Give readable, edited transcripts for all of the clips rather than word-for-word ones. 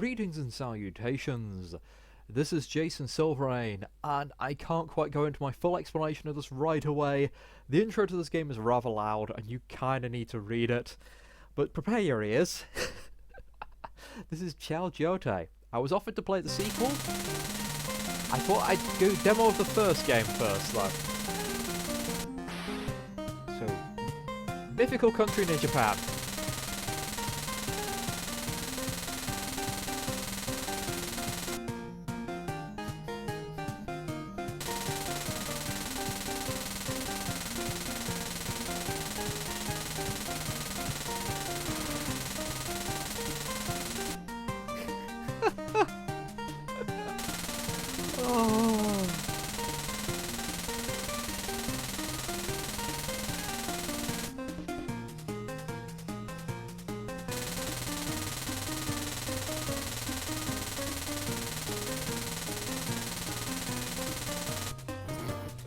Greetings and salutations. This is Jason Silverain, and I can't quite go into my full explanation of this right away. The intro to this game is rather loud, and you kinda need to read it. But prepare your ears. This is ChuHou Joutai. I was offered to play the sequel. I thought I'd go demo of the first game first, though. So, mythical country near Japan. Oh.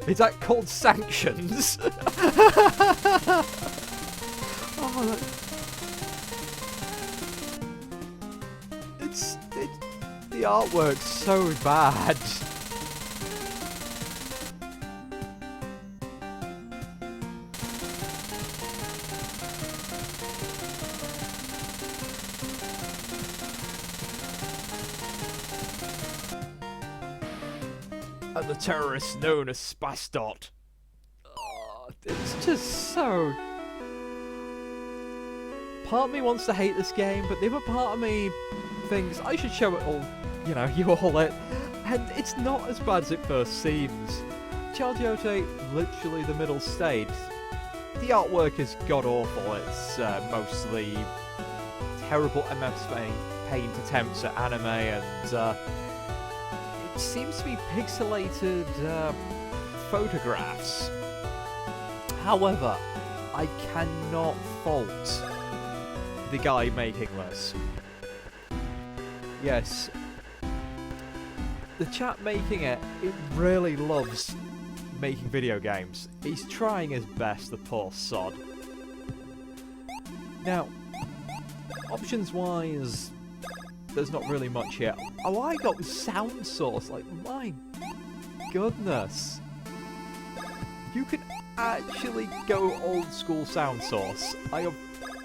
Is that called sanctions? Oh, the artwork's so bad. And the terrorists known as Spastot. Oh, it's just so... Part of me wants to hate this game, but the other part of me thinks I should show it all, you all it. And it's not as bad as it first seems. ChuHou Joutai, literally the middle state. The artwork is god-awful. It's mostly terrible MSpaint attempts at anime, and it seems to be pixelated photographs. However, I cannot fault the guy making this. Yes, the chap making it really loves making video games. He's trying his best, the poor sod. Now, options-wise, there's not really much here. Oh, I got sound source, like, my goodness. You can actually go old school sound source. I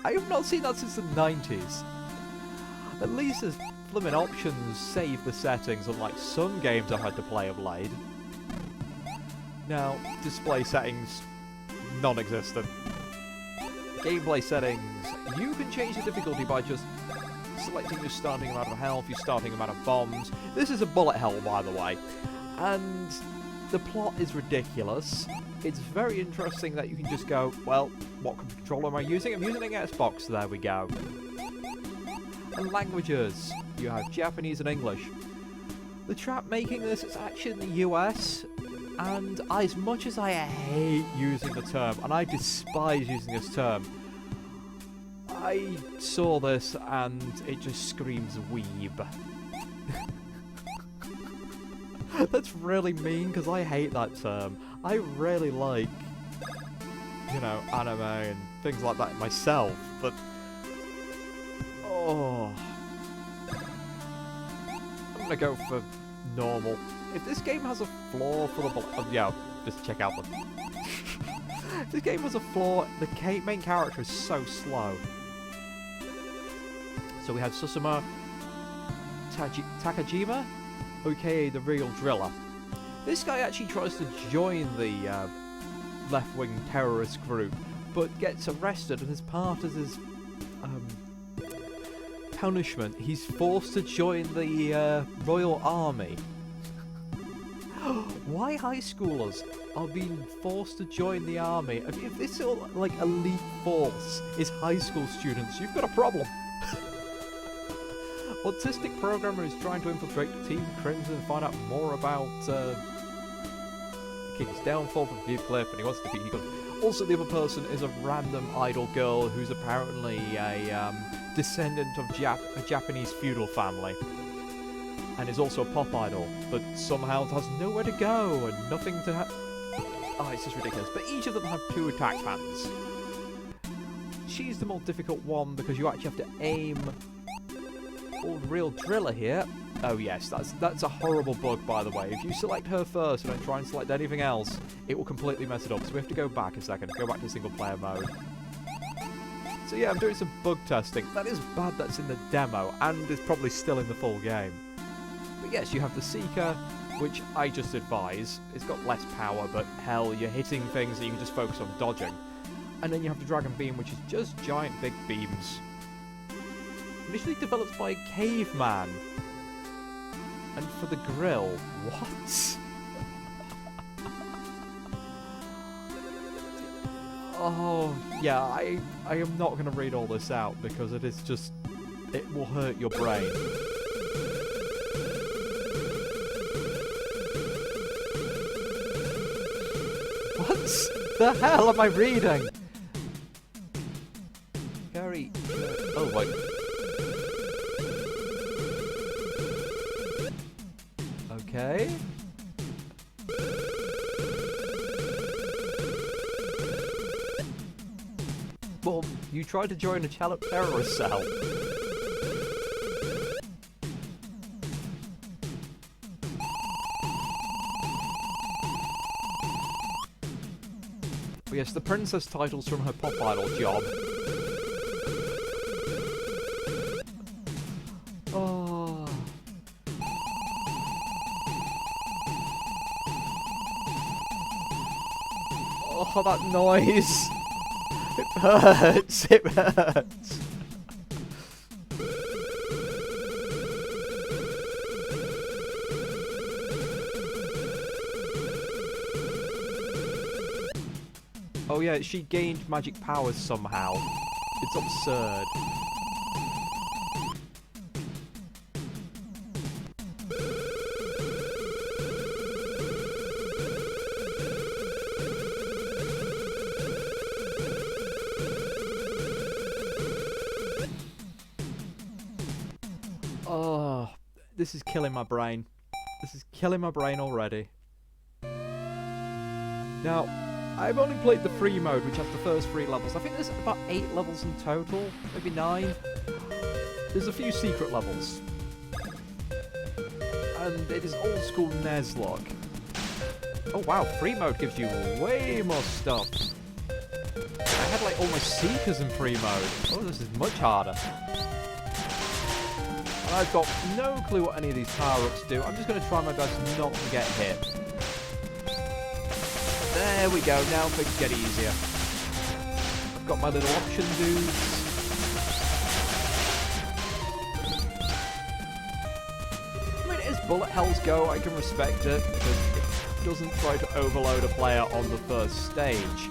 have not seen that since the 90s. At least there's flipping options save the settings, unlike some games I've had to play of late. Now, display settings, non-existent. Gameplay settings, you can change the difficulty by just selecting your starting amount of health, your starting amount of bombs. This is a bullet hell, by the way. And the plot is ridiculous. It's very interesting that you can just go, well, what controller am I using? I'm using an Xbox, there we go. And languages, you have Japanese and English. The chap making this is actually in the US, and as much as I hate using the term, and I despise using this term, I saw this and it just screams weeb. That's really mean, because I hate that term. I really like, anime and things like that myself, but... Oh... I'm gonna go for normal. If this game has a flaw for the... just check out the... If this game has a flaw, the main character is so slow. So we have Susumu Takajima, aka the real driller. This guy actually tries to join the left-wing terrorist group, but gets arrested, and as part of his punishment, he's forced to join the Royal Army. Why high schoolers are being forced to join the army? If this elite force is high school students, you've got a problem. Autistic programmer is trying to infiltrate Team Crimson and find out more about the king's downfall from View Cliff, and he wants to defeat Eagle. Also, the other person is a random idol girl who's apparently a descendant of a Japanese feudal family, and is also a pop idol, but somehow has nowhere to go and nothing to Oh, it's just ridiculous. But each of them have 2 attack fans. She's the more difficult one because you actually have to aim old real driller here. Oh yes, that's a horrible bug, by the way. If you select her first and then try and select anything else, it will completely mess it up. So we have to go back a second, go back to single player mode. So yeah, I'm doing some bug testing. That is bad that's in the demo, and is probably still in the full game. But yes, you have the Seeker, which I just advise. It's got less power, but hell, you're hitting things that you can just focus on dodging. And then you have the Dragon Beam, which is just giant big beams. Initially developed by a caveman. And for the grill. What? Oh, yeah, I am not going to read all this out because it is just... it will hurt your brain. What the hell am I reading? Very... oh, wait. Okay. Well, you tried to join a terrorist cell. But yes, the princess title's from her pop idol job. Oh. Oh, that noise! It hurts! It hurts! Oh yeah, she gained magic powers somehow. It's absurd. Oh, this is killing my brain. This is killing my brain already. Now, I've only played the free mode, which has the first 3 levels. I think there's about 8 levels in total, maybe 9. There's a few secret levels. And it is old school NES look. Oh wow, free mode gives you way more stuff. I had like almost Seekers in free mode. Oh, this is much harder. And I've got no clue what any of these power-ups do. I'm just going to try my best not to get hit. There we go, now things get easier. I've got my little option dudes. I mean, as bullet hells go, I can respect it, because it doesn't try to overload a player on the first stage.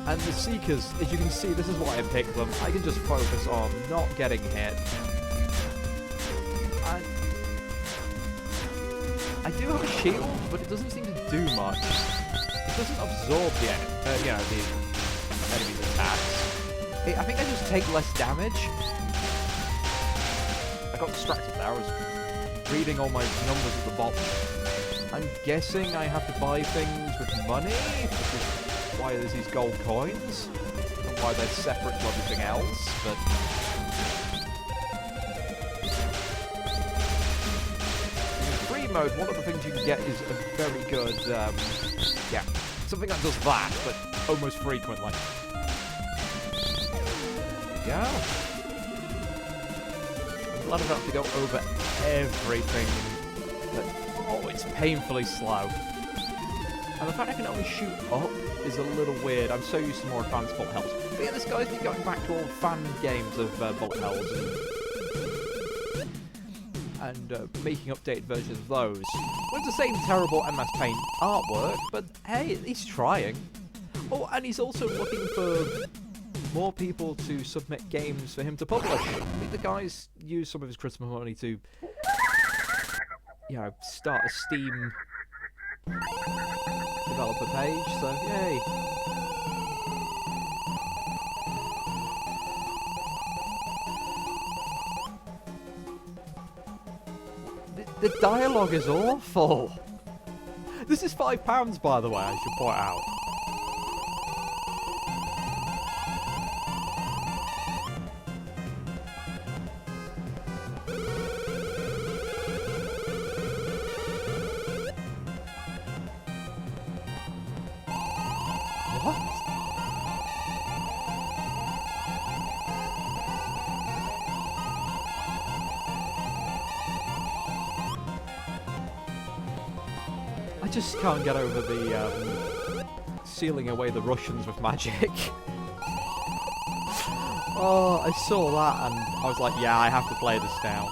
And the Seekers, as you can see, this is why I picked them. I can just focus on not getting hit. And I do have a shield, but it doesn't seem to do much. It doesn't absorb the enemy's attacks. I think I just take less damage. I got distracted there. I was reading all my numbers at the bottom. I'm guessing I have to buy things with money, which is why there's these gold coins, and why they're separate to everything else, but... in free mode, one of the things you can get is a very good, yeah, something that does that, but almost frequently. There we go. I'm glad I don't have to go over everything, but, oh, it's painfully slow. And the fact I can only shoot up is a little weird. I'm so used to more advanced bullet hells. But yeah, this guy's been going back to old fan games of bullet hells and making updated versions of those. With the same terrible MSpaint artwork, but hey, he's trying. Oh, and he's also looking for more people to submit games for him to publish. I think the guy's used some of his Christmas money to, you know, start a Steam developer page, so yay. The dialogue is awful. This is £5, by the way, I should point out. I just can't get over the sealing away the Russians with magic. Oh, I saw that and I was like, yeah, I have to play this now.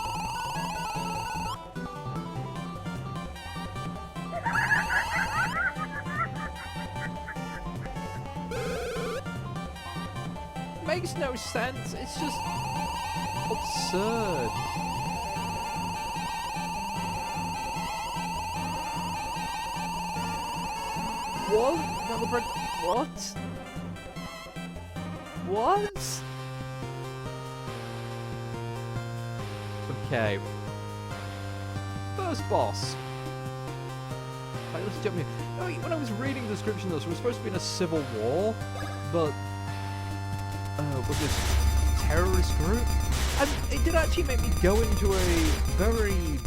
Makes no sense. It's just absurd. What? What? What? Okay. First boss. Right, let's jump in. Oh, when I was reading the description, this was supposed to be in a civil war, but with this terrorist group, and it did actually make me go into a very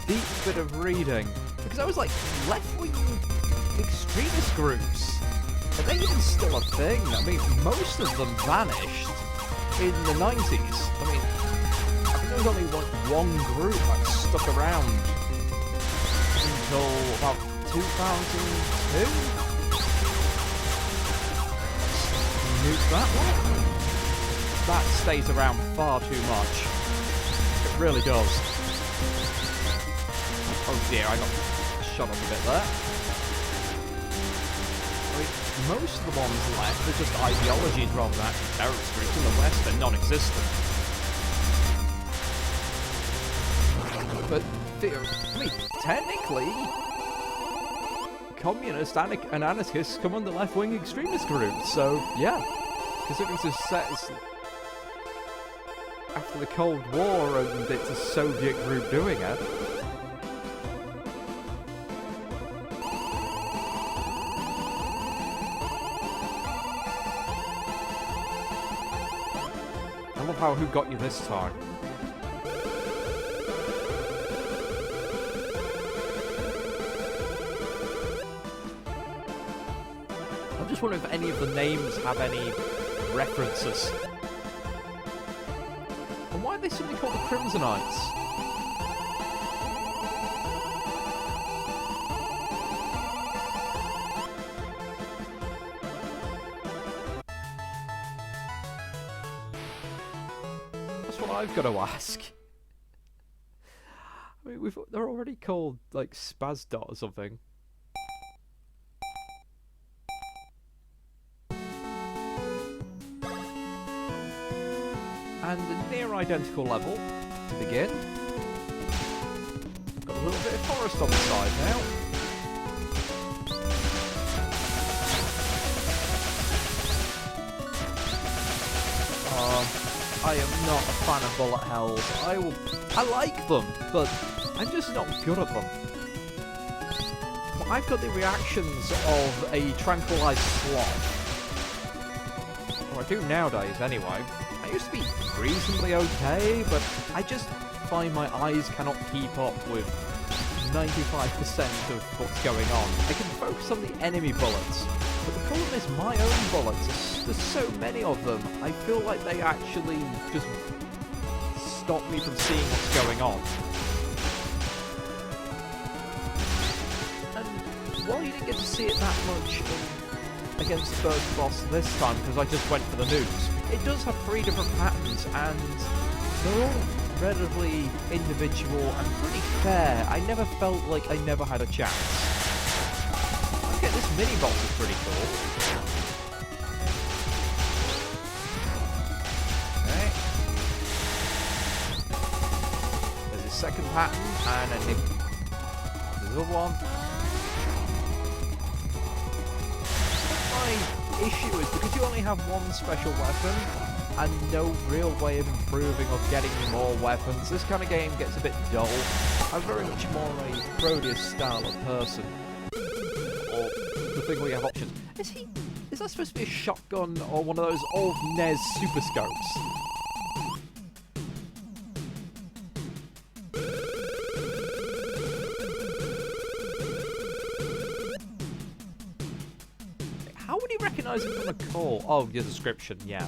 deep bit of reading, because I was like, left-wing extremist groups, are they even still a thing? I mean, most of them vanished in the 90s. I mean, I think there was only one group that stuck around until about 2002. Nuke that one. That stays around far too much. It really does. Oh dear, I got shot up a bit there. I mean, most of the ones left are just ideologies rather than actual terrorist groups. In the West, they're non-existent. But, I mean, technically, communists and anarchists come under left-wing extremist groups, so yeah. Considering it's set as after the Cold War and it's a Soviet group doing it. I love how who got you this time. I'm just wondering if any of the names have any references. And why are they suddenly called the Crimsonites? That's what I've got to ask. I mean, they're already called like Spazdot or something. And a near identical level to begin. Got a little bit of forest on the side now. I am not a fan of bullet hells. I like them, but I'm just not good at them. But I've got the reactions of a tranquilized sloth. Or I do nowadays anyway. I used to be reasonably okay, but I just find my eyes cannot keep up with 95% of what's going on. I can focus on the enemy bullets, but the problem is my own bullets. There's so many of them, I feel like they actually just stop me from seeing what's going on. And while you didn't get to see it that much against the first boss this time, because I just went for the nukes, it does have 3 different patterns, and they're all relatively individual and pretty fair. I never felt like I never had a chance. Okay, this mini-boss is pretty cool. Okay. There's a second pattern, and I think there's another one. My issue is because you only have one special weapon and no real way of improving or getting more weapons, this kind of game gets a bit dull. I'm very much more a Proteus style of person. Or the thing where you have options. Is that supposed to be a shotgun or one of those old NES Super Scopes? How would he recognise it from a call? Oh, your description, yeah.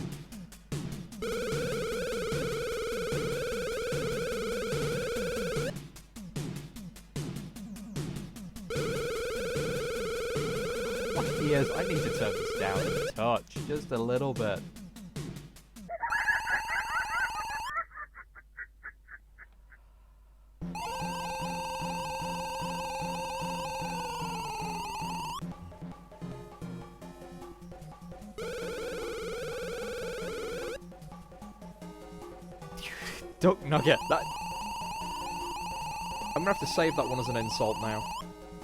quantity is. I need to turn this down a touch, just a little bit. Duck nugget. That... I'm gonna have to save that one as an insult now.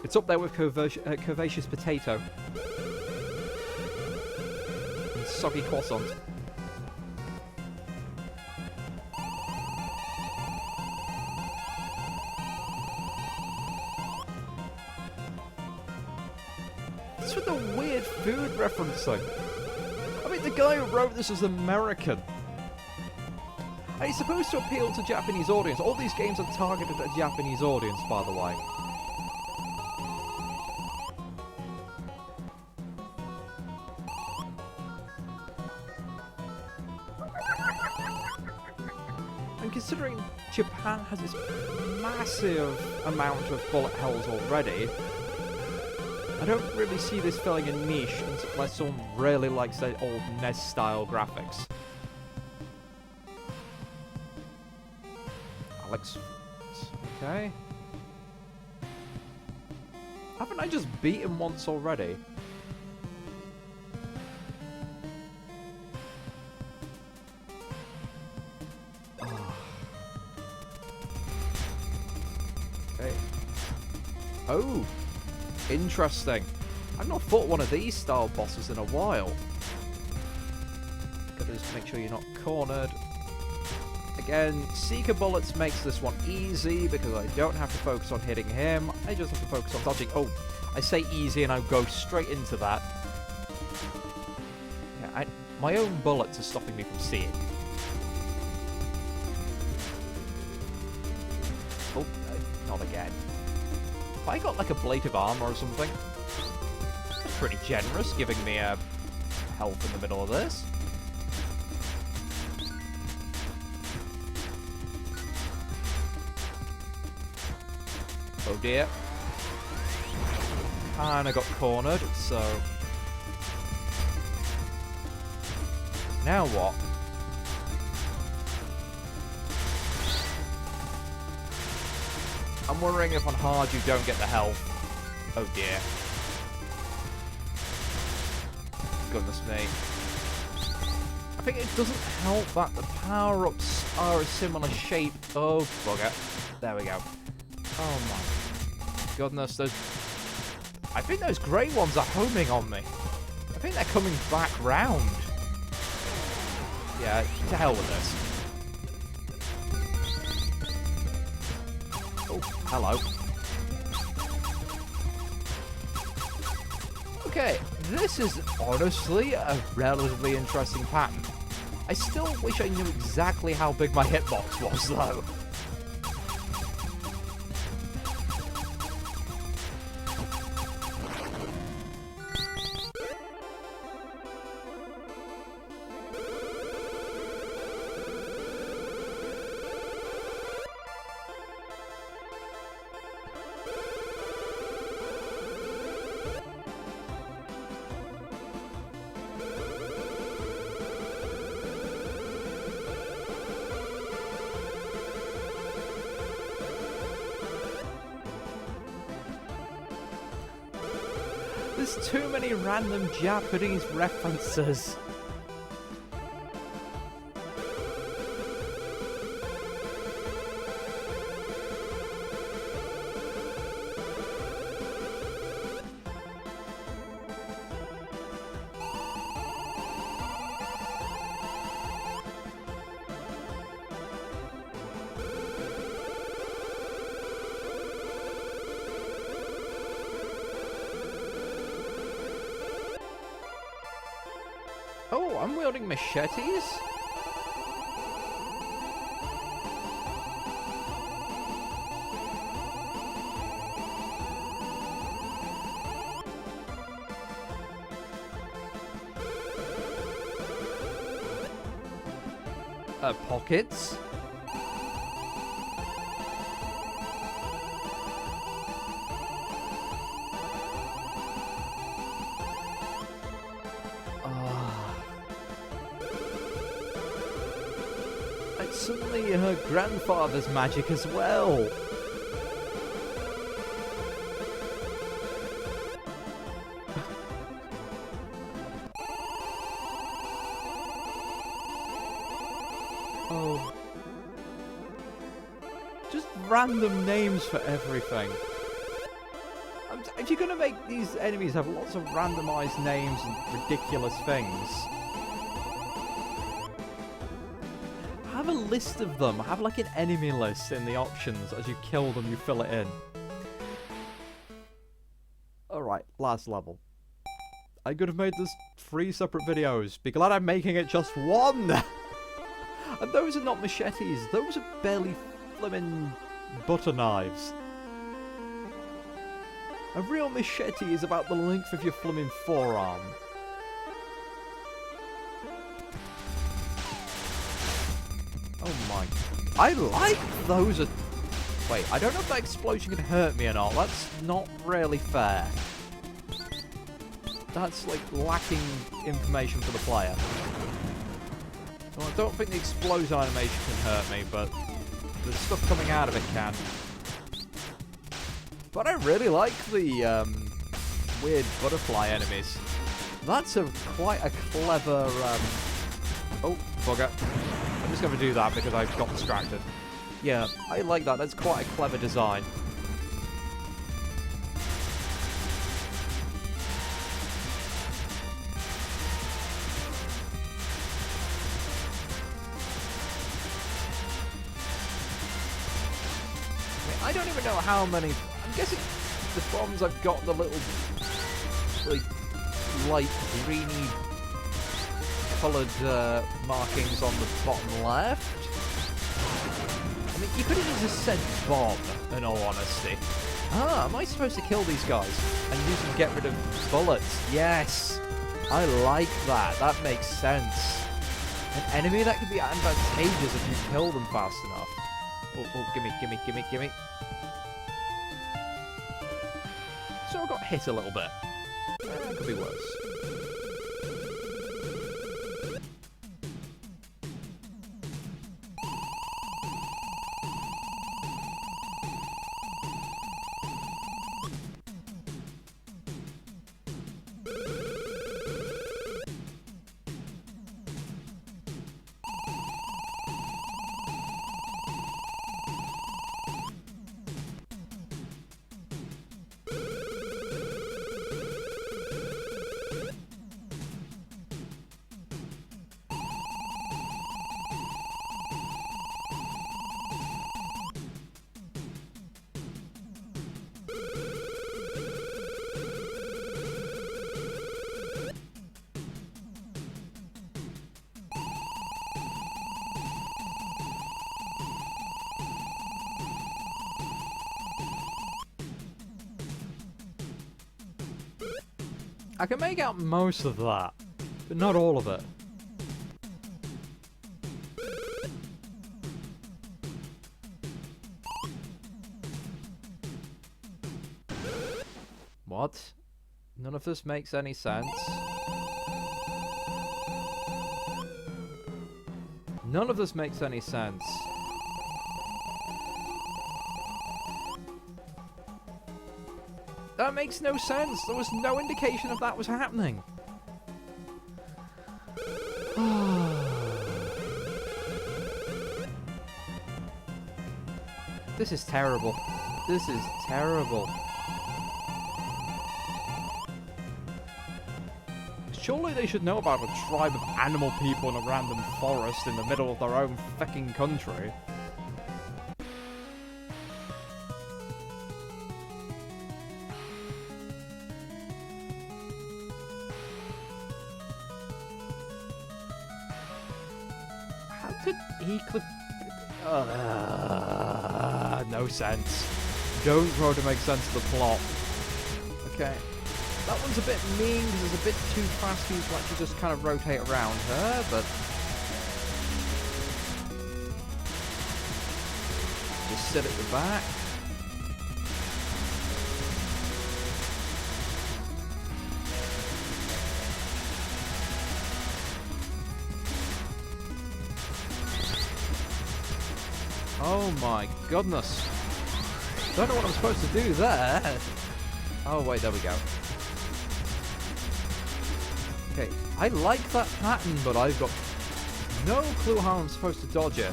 It's up there with curvaceous potato. And soggy croissant. What's with the weird food referencing? I mean, the guy who wrote this is American. And it's supposed to appeal to Japanese audience. All these games are targeted at a Japanese audience, by the way. And considering Japan has this massive amount of bullet hells already, I don't really see this filling a niche unless someone really likes their old NES-style graphics. Alex... Okay. Haven't I just beaten once already? Oh. Okay. Oh! Interesting. I've not fought one of these style bosses in a while. Gotta just make sure you're not cornered. Again, Seeker Bullets makes this one easy because I don't have to focus on hitting him. I just have to focus on dodging. Oh, I say easy and I go straight into that. Yeah, my own bullets are stopping me from seeing. Oh, not again. Have I got like a plate of armor or something? That's pretty generous, giving me a health in the middle of this. Oh dear. Kinda got cornered, so... Now what? I'm wondering if on hard you don't get the health. Oh dear. Goodness me. I think it doesn't help that the power-ups are a similar shape. Oh, bugger. There we go. Oh my goodness, those... I think those grey ones are homing on me. I think they're coming back round. Yeah, to hell with this. Oh, hello. Okay, this is honestly a relatively interesting pattern. I still wish I knew exactly how big my hitbox was, though. There's too many random Japanese references. Oh, I'm wielding machetes? Pockets? It's suddenly her grandfather's magic as well. Oh. Just random names for everything. If you're going to make these enemies have lots of randomized names and ridiculous things, have a list of them. Have like an enemy list in the options. As you kill them, you fill it in. Alright, last level. I could have made this 3 separate videos. Be glad I'm making it just one! And those are not machetes. Those are barely flimming butter knives. A real machete is about the length of your flimming forearm. Oh my... I like those... Wait, I don't know if that explosion can hurt me or not. That's not really fair. That's like lacking information for the player. Well, I don't think the explosion animation can hurt me, but the stuff coming out of it can. But I really like the weird butterfly enemies. That's quite a clever... Oh, bugger. I'm just going to do that because I got distracted. Yeah, I like that. That's quite a clever design. I don't even know how many... I'm guessing the bombs I've got the little, like, light greeny coloured markings on the bottom left. I mean, you could have just said bomb, in all honesty. Ah, am I supposed to kill these guys and use them to get rid of bullets? Yes! I like that. That makes sense. An enemy that could be advantageous if you kill them fast enough. Oh, gimme. So I got hit a little bit. Could be worse. I can make out most of that, but not all of it. What? None of this makes any sense. None of this makes any sense. That makes no sense. There was no indication of that was happening. This is terrible. This is terrible. Surely they should know about a tribe of animal people in a random forest in the middle of their own fucking country. How did he clip... no sense. Don't try to make sense of the plot. Okay. That one's a bit mean because it's a bit too fast for you to actually just kind of rotate around her, but... just sit at the back. Oh my goodness. Don't know what I'm supposed to do there. Oh wait, there we go. Okay, I like that pattern, but I've got no clue how I'm supposed to dodge it.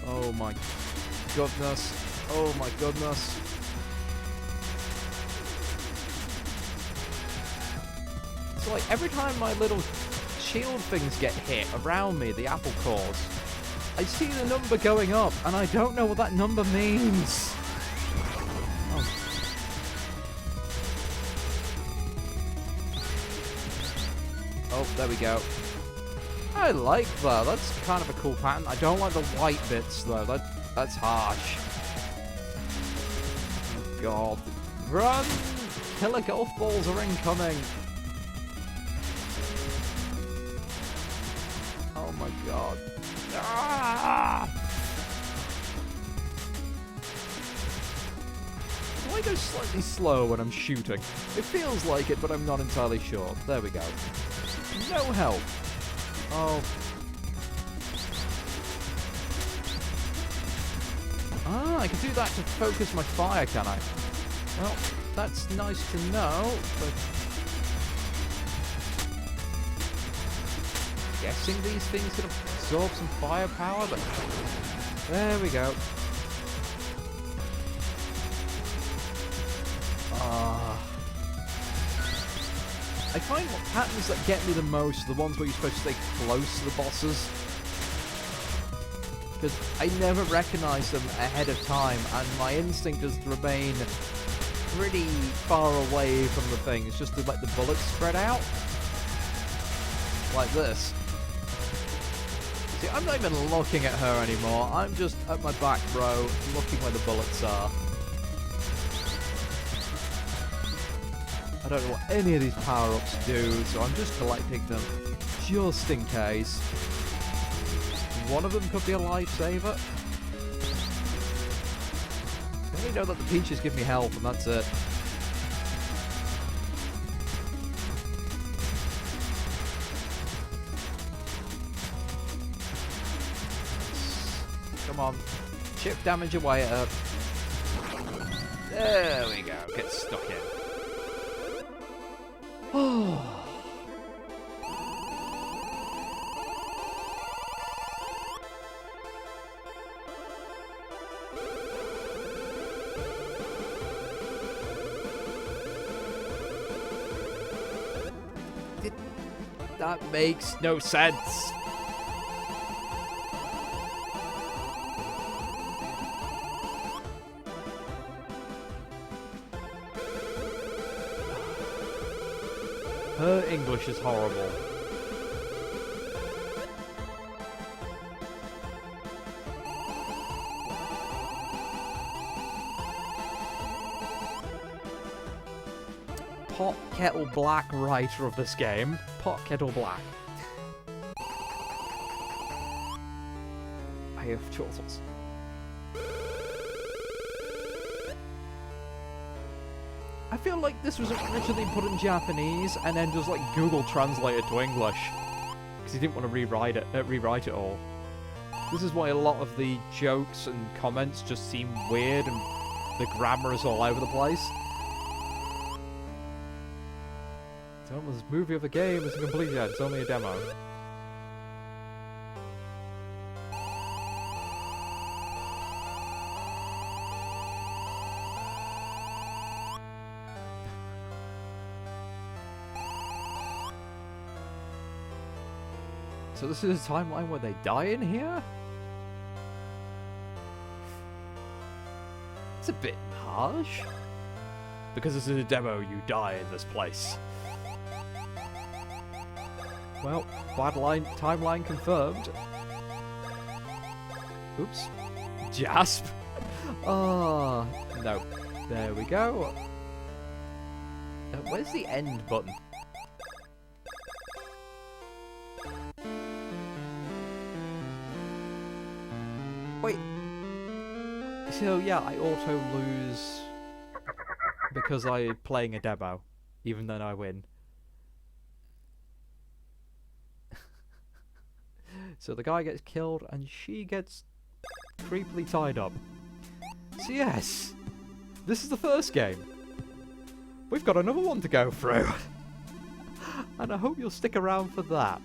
Oh my goodness. Oh my goodness. So like every time my little shield things get hit around me, the apple cores, I see the number going up and I don't know what that number means. Oh. Oh, there we go. I like that. That's kind of a cool pattern. I don't like the white bits though. That's harsh. Oh god. Run! Killer golf balls are incoming. Oh my god. Ah! Do I go slightly slow when I'm shooting? It feels like it, but I'm not entirely sure. There we go. No help. Oh. Ah, I can do that to focus my fire, can I? Well, that's nice to know, but... guessing these things can absorb some firepower, but... there we go. I find what patterns that get me the most are the ones where you're supposed to stay close to the bosses. Because I never recognise them ahead of time, and my instinct is to remain pretty far away from the things, just to let the bullets spread out. Like this. See, I'm not even looking at her anymore, I'm just at my back row, looking where the bullets are. I don't know what any of these power-ups do, so I'm just collecting them just in case. One of them could be a lifesaver. I only know that the peaches give me health, and that's it. Come on. Chip damage away at her. There we go. Get stuck in. Oh. That makes no sense. Her English is horrible. Pot Kettle Black writer of this game. Pot Kettle Black. I have choices. I feel like this was originally put in Japanese and then just like Google translated to English because he didn't want to rewrite it all. This is why a lot of the jokes and comments just seem weird and the grammar is all over the place. This movie of the game isn't complete yet, it's only a demo. So this is a timeline where they die in here? It's a bit harsh. Because this is a demo, you die in this place. Well, timeline confirmed. Oops. Jasp. Oh, no. There we go. Where's the end button? Wait. So yeah, I auto lose because I'm playing a demo, even though I win. So the guy gets killed and she gets creepily tied up. So yes, this is the first game. We've got another one to go through. And I hope you'll stick around for that.